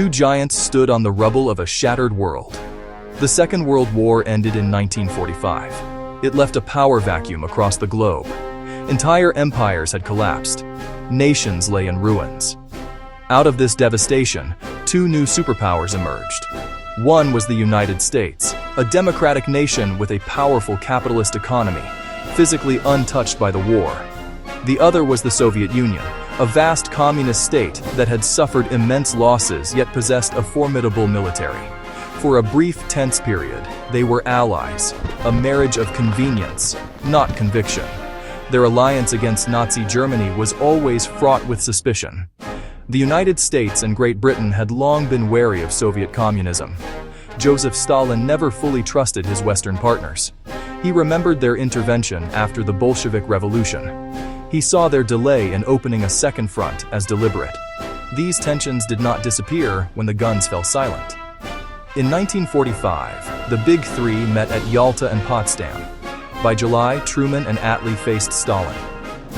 two giants stood on the rubble of a shattered world. The Second World War ended in 1945. It left a power vacuum across the globe. Entire empires had collapsed. Nations lay in ruins. Out of this devastation, two new superpowers emerged. One was the United States, a democratic nation with a powerful capitalist economy, physically untouched by the war. The other was the Soviet Union, a vast communist state that had suffered immense losses yet possessed a formidable military. For a brief, tense period, they were allies, a marriage of convenience, not conviction. Their alliance against Nazi Germany was always fraught with suspicion. The United States and Great Britain had long been wary of Soviet communism. Joseph Stalin never fully trusted his Western partners. He remembered their intervention after the Bolshevik Revolution. He saw their delay in opening a second front as deliberate. These tensions did not disappear when the guns fell silent. In 1945, the Big Three met at Yalta and Potsdam. By July, Truman and Attlee faced Stalin.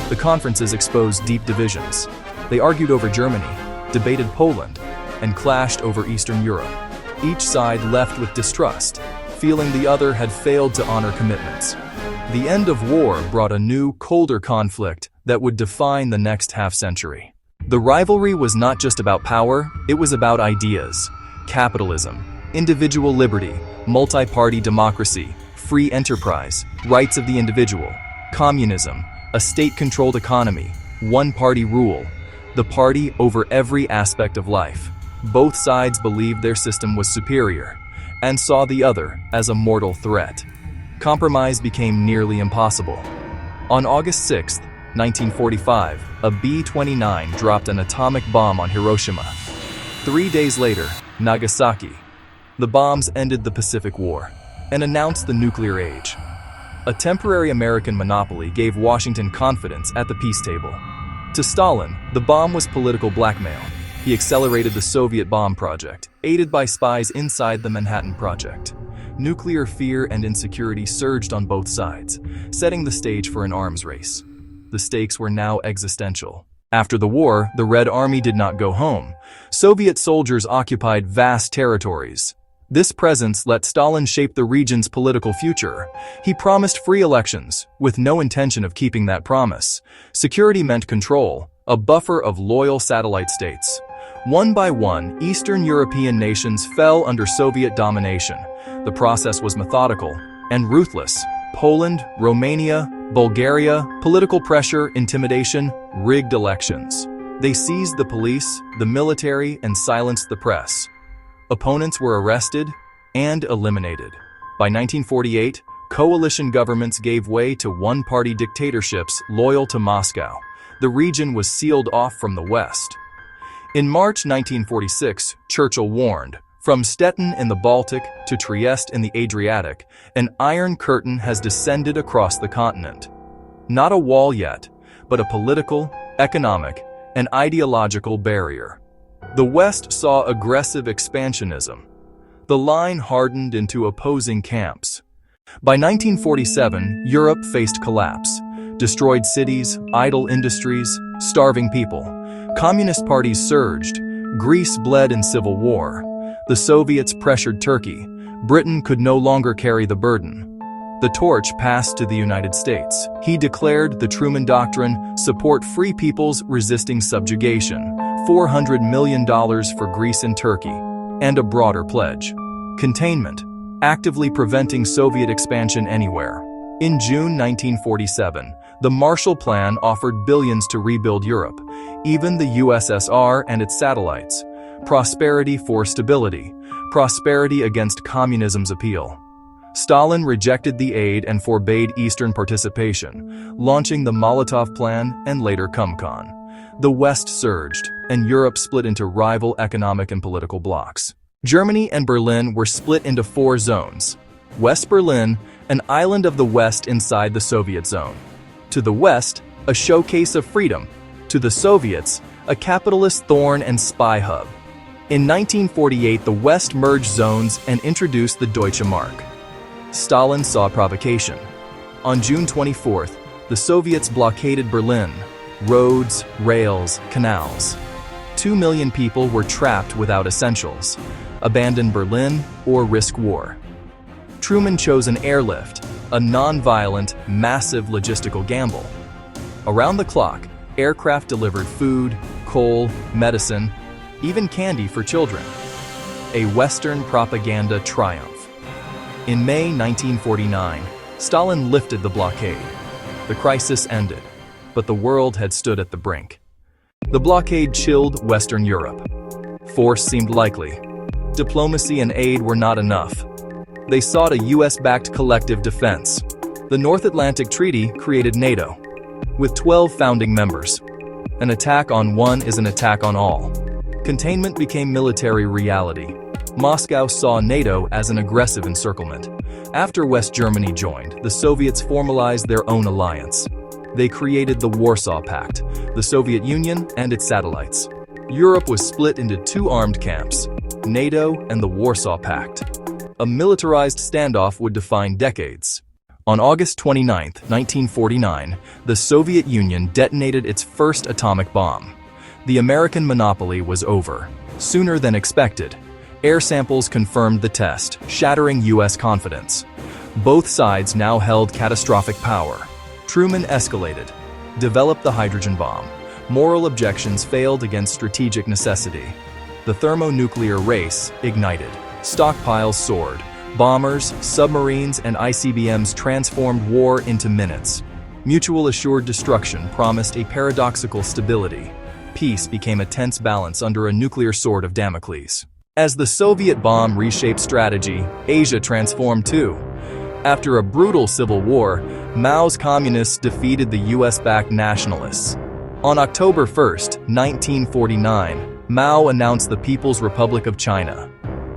The conferences exposed deep divisions. They argued over Germany, debated Poland, and clashed over Eastern Europe. Each side left with distrust, feeling the other had failed to honor commitments. The end of war brought a new, colder conflict that would define the next half-century. The rivalry was not just about power, it was about ideas. Capitalism, individual liberty, multi-party democracy, free enterprise, rights of the individual, communism, a state-controlled economy, one-party rule, the party over every aspect of life. Both sides believed their system was superior and saw the other as a mortal threat. Compromise became nearly impossible. On August 6, 1945, a B-29 dropped an atomic bomb on Hiroshima. 3 days later, Nagasaki. The bombs ended the Pacific War and announced the nuclear age. A temporary American monopoly gave Washington confidence at the peace table. To Stalin, the bomb was political blackmail. He accelerated the Soviet bomb project, aided by spies inside the Manhattan Project. Nuclear fear and insecurity surged on both sides, setting the stage for an arms race. The stakes were now existential. After the war, the Red Army did not go home. Soviet soldiers occupied vast territories. This presence let Stalin shape the region's political future. He promised free elections, with no intention of keeping that promise. Security meant control, a buffer of loyal satellite states. One by one, Eastern European nations fell under Soviet domination. The process was methodical and ruthless. Poland, Romania, Bulgaria, political pressure, intimidation, rigged elections. They seized the police, the military, and silenced the press. Opponents were arrested and eliminated. By 1948, coalition governments gave way to one-party dictatorships loyal to Moscow. The region was sealed off from the West. In March 1946, Churchill warned, "From Stettin in the Baltic to Trieste in the Adriatic, an iron curtain has descended across the continent." Not a wall yet, but a political, economic, and ideological barrier. The West saw aggressive expansionism. The line hardened into opposing camps. By 1947, Europe faced collapse. Destroyed cities, idle industries, starving people. Communist parties surged. Greece bled in civil war. The Soviets pressured Turkey. Britain could no longer carry the burden. The torch passed to the United States. He declared the Truman Doctrine, support free peoples resisting subjugation, $400 million for Greece and Turkey, and a broader pledge. Containment, actively preventing Soviet expansion anywhere. In June 1947, the Marshall Plan offered billions to rebuild Europe, even the USSR and its satellites. Prosperity for stability, prosperity against communism's appeal. Stalin rejected the aid and forbade Eastern participation, launching the Molotov Plan and later Comecon. The West surged, and Europe split into rival economic and political blocs. Germany and Berlin were split into 4 zones. West Berlin, an island of the West inside the Soviet zone. To the West, a showcase of freedom. To the Soviets, a capitalist thorn and spy hub. In 1948, the West merged zones and introduced the Deutsche Mark. Stalin saw provocation. On June 24th, the Soviets blockaded Berlin. Roads, rails, canals. 2 million people were trapped without essentials, abandon Berlin, or risk war. Truman chose an airlift, a non-violent, massive logistical gamble. Around the clock, aircraft delivered food, coal, medicine, even candy for children. A Western propaganda triumph. In May 1949, Stalin lifted the blockade. The crisis ended, but the world had stood at the brink. The blockade chilled Western Europe. Force seemed likely. Diplomacy and aid were not enough. They sought a US-backed collective defense. The North Atlantic Treaty created NATO, with 12 founding members. An attack on one is an attack on all. Containment became military reality. Moscow saw NATO as an aggressive encirclement. After West Germany joined, the Soviets formalized their own alliance. They created the Warsaw Pact, the Soviet Union and its satellites. Europe was split into two armed camps, NATO and the Warsaw Pact. A militarized standoff would define decades. On August 29, 1949, the Soviet Union detonated its first atomic bomb. The American monopoly was over. Sooner than expected, air samples confirmed the test, shattering US confidence. Both sides now held catastrophic power. Truman escalated, developed the hydrogen bomb. Moral objections failed against strategic necessity. The thermonuclear race ignited. Stockpiles soared. Bombers, submarines, and ICBMs transformed war into minutes. Mutual assured destruction promised a paradoxical stability. Peace became a tense balance under a nuclear sword of Damocles. As the Soviet bomb reshaped strategy, Asia transformed too. After a brutal civil war, Mao's communists defeated the US-backed nationalists. On October 1, 1949, Mao announced the People's Republic of China.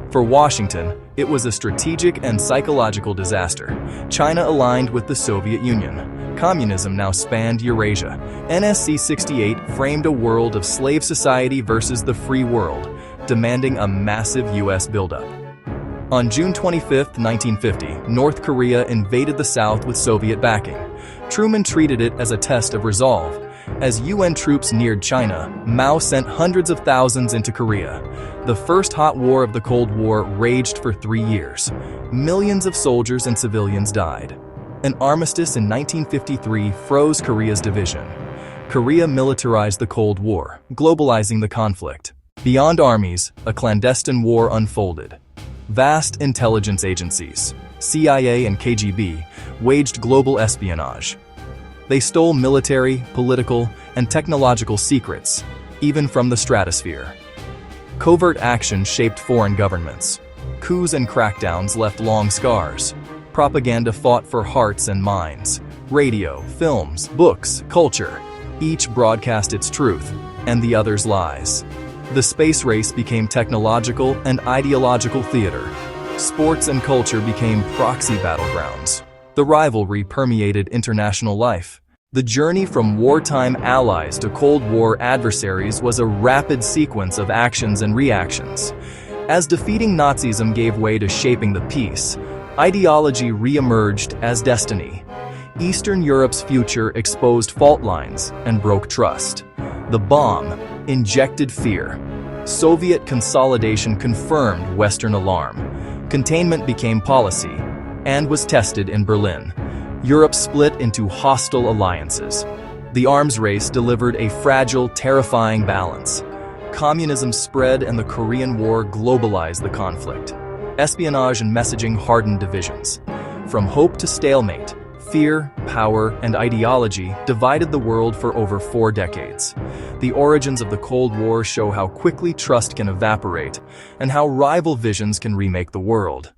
For Washington, it was a strategic and psychological disaster. China aligned with the Soviet Union. Communism now spanned Eurasia. NSC 68 framed a world of slave society versus the free world, demanding a massive US buildup. On June 25, 1950, North Korea invaded the South with Soviet backing. Truman treated it as a test of resolve. As UN troops neared China, Mao sent hundreds of thousands into Korea. The first hot war of the Cold War raged for 3 years. Millions of soldiers and civilians died. An armistice in 1953 froze Korea's division. Korea militarized the Cold War, globalizing the conflict. Beyond armies, a clandestine war unfolded. Vast intelligence agencies, CIA and KGB, waged global espionage. They stole military, political, and technological secrets, even from the stratosphere. Covert action shaped foreign governments. Coups and crackdowns left long scars. Propaganda fought for hearts and minds. Radio, films, books, culture. Each broadcast its truth, and the other's lies. The space race became technological and ideological theater. Sports and culture became proxy battlegrounds. The rivalry permeated international life. The journey from wartime allies to Cold War adversaries was a rapid sequence of actions and reactions. As defeating Nazism gave way to shaping the peace, ideology re-emerged as destiny. Eastern Europe's future exposed fault lines and broke trust. The bomb injected fear. Soviet consolidation confirmed Western alarm. Containment became policy and was tested in Berlin. Europe split into hostile alliances. The arms race delivered a fragile, terrifying balance. Communism spread and the Korean War globalized the conflict. Espionage and messaging hardened divisions. From hope to stalemate, fear, power, and ideology divided the world for over 4 decades. The origins of the Cold War show how quickly trust can evaporate and how rival visions can remake the world.